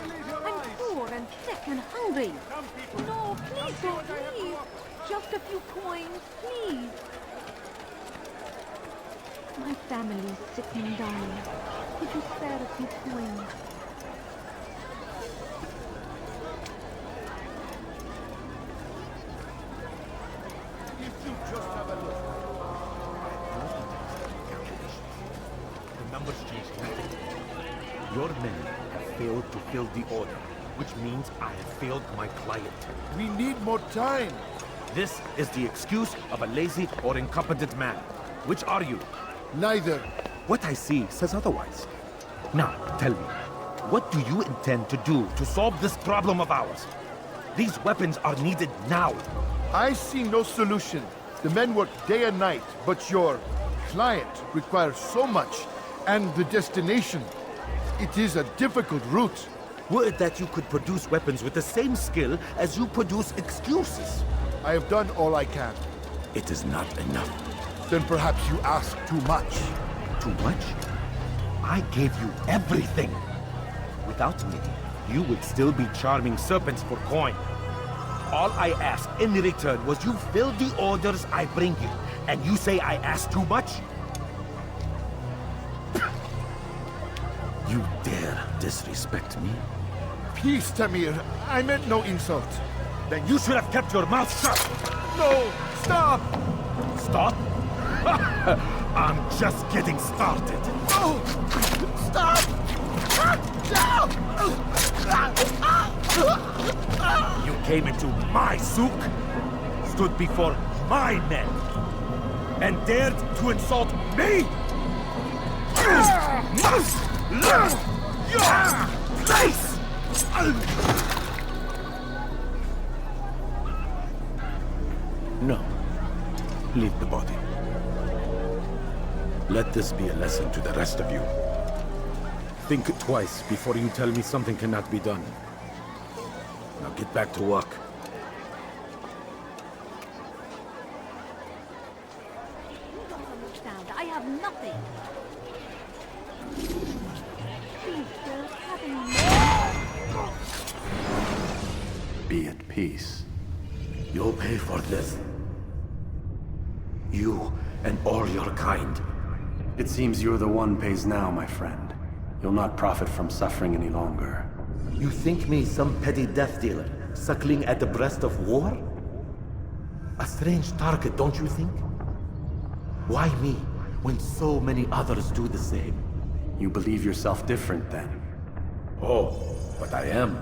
I'm poor and sick and hungry. No, please don't leave. Just a few coins, please. My family's sick and dying. Could you spare a few coins? If you just have a look. The numbers change nothing. Your men have failed to fill the order, which means I have failed my client. We need more time. This is the excuse of a lazy or incompetent man. Which are you? Neither. What I see says otherwise. Now, tell me, what do you intend to do to solve this problem of ours? These weapons are needed now. I see no solution. The men work day and night, but your client requires so much, and the destination. It is a difficult route. Were it that you could produce weapons with the same skill as you produce excuses. I have done all I can. It is not enough. Then perhaps you ask too much. Too much? I gave you everything. Without me, you would still be charming serpents for coin. All I asked in return was you fill the orders I bring you, and you say I asked too much? You dare disrespect me? Peace, Tamir. I meant no insult. Then you should have kept your mouth shut! No! Stop! Stop? I'm just getting started. No! Stop! You came into my souk, stood before my men, and dared to insult me? You must learn your place! No. Leave the body. Let this be a lesson to the rest of you. Think twice before you tell me something cannot be done. Now get back to work. You don't understand. I have nothing. Please, sir, have any more? Be at peace. You'll pay for this. You and all your kind. It seems you're the one pays now, my friend. You'll not profit from suffering any longer. You think me some petty death dealer, suckling at the breast of war? A strange target, don't you think? Why me, when so many others do the same? You believe yourself different, then? Oh, but I am.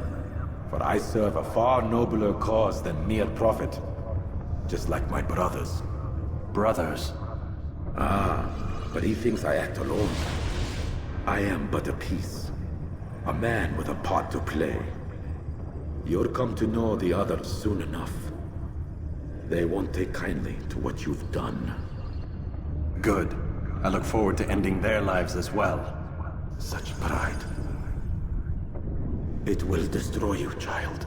For I serve a far nobler cause than mere profit. Just like my brothers. Brothers? Ah, but he thinks I act alone. I am but a piece. A man with a part to play. You'll come to know the others soon enough. They won't take kindly to what you've done. Good. I look forward to ending their lives as well. Such pride. It will destroy you, child.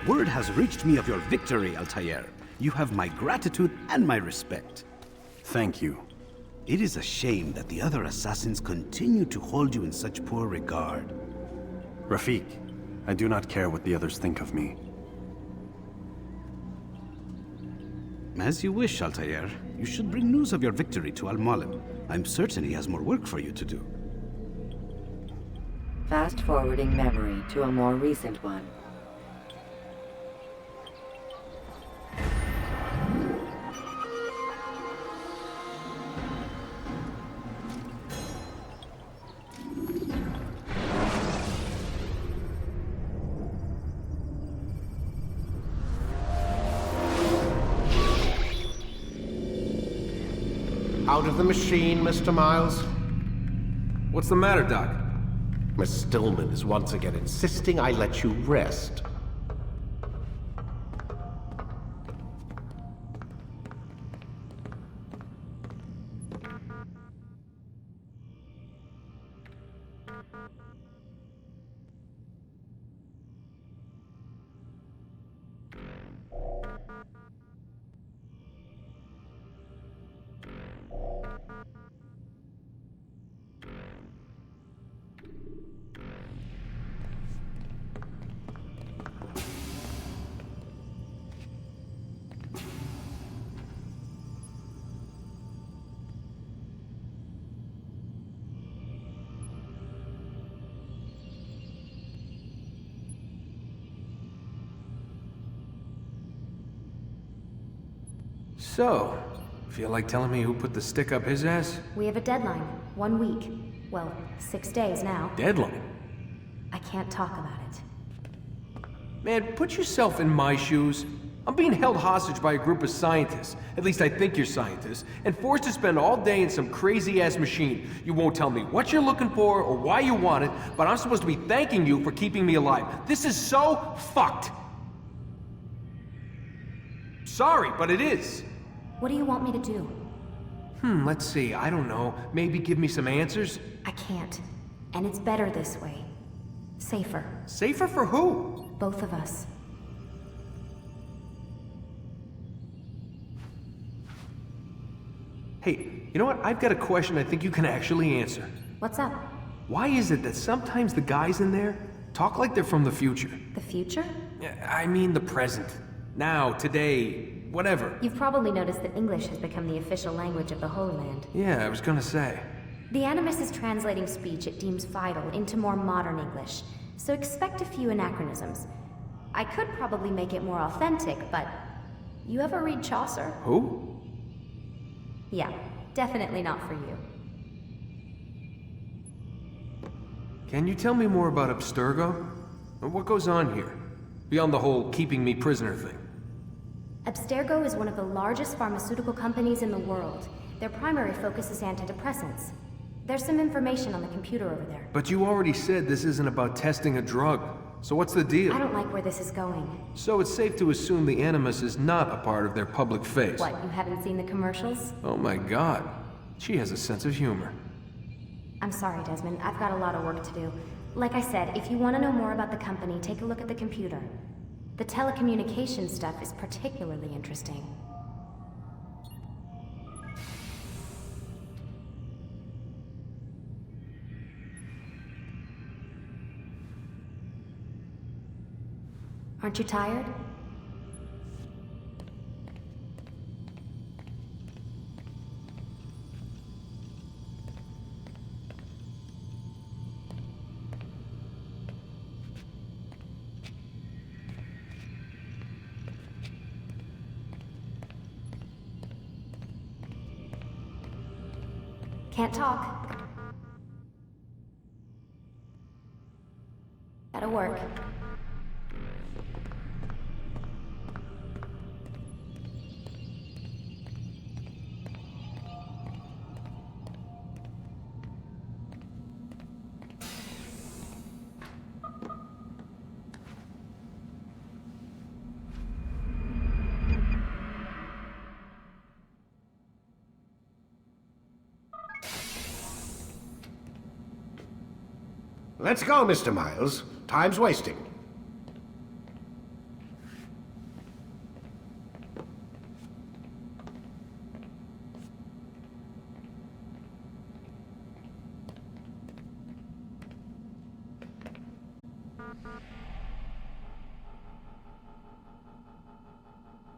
Word has reached me of your victory, Altair. You have my gratitude and my respect. Thank you. It is a shame that the other assassins continue to hold you in such poor regard. Rafik, I do not care what the others think of me. As you wish, Altair. You should bring news of your victory to Al-Mualim. I'm certain he has more work for you to do. Fast forwarding memory to a more recent one. Out of the machine, Mr. Miles. What's the matter, Doc? Miss Stillman is once again insisting I let you rest. So, feel like telling me who put the stick up his ass? We have a deadline. 1 week. Well, 6 days now. Deadline? I can't talk about it. Man, put yourself in my shoes. I'm being held hostage by a group of scientists, at least I think you're scientists, and forced to spend all day in some crazy-ass machine. You won't tell me what you're looking for or why you want it, but I'm supposed to be thanking you for keeping me alive. This is so fucked! Sorry, but it is. What do you want me to do? Let's see, I don't know. Maybe give me some answers? I can't. And it's better this way. Safer. Safer for who? Both of us. Hey, you know what? I've got a question I think you can actually answer. What's up? Why is it that sometimes the guys in there talk like they're from the future? The future? I mean the present. Now, today, whatever. You've probably noticed that English has become the official language of the Holy Land. Yeah, I was gonna say. The Animus is translating speech it deems vital into more modern English, so expect a few anachronisms. I could probably make it more authentic, but... You ever read Chaucer? Who? Yeah, definitely not for you. Can you tell me more about Abstergo? What goes on here? Beyond the whole keeping me prisoner thing. Abstergo is one of the largest pharmaceutical companies in the world. Their primary focus is antidepressants. There's some information on the computer over there. But you already said this isn't about testing a drug. So what's the deal? I don't like where this is going. So it's safe to assume the Animus is not a part of their public face. What, you haven't seen the commercials? Oh my god. She has a sense of humor. I'm sorry, Desmond. I've got a lot of work to do. Like I said, if you want to know more about the company, take a look at the computer. The telecommunications stuff is particularly interesting. Aren't you tired? Can't talk. Gotta work. Let's go, Mr. Miles. Time's wasting. Bye.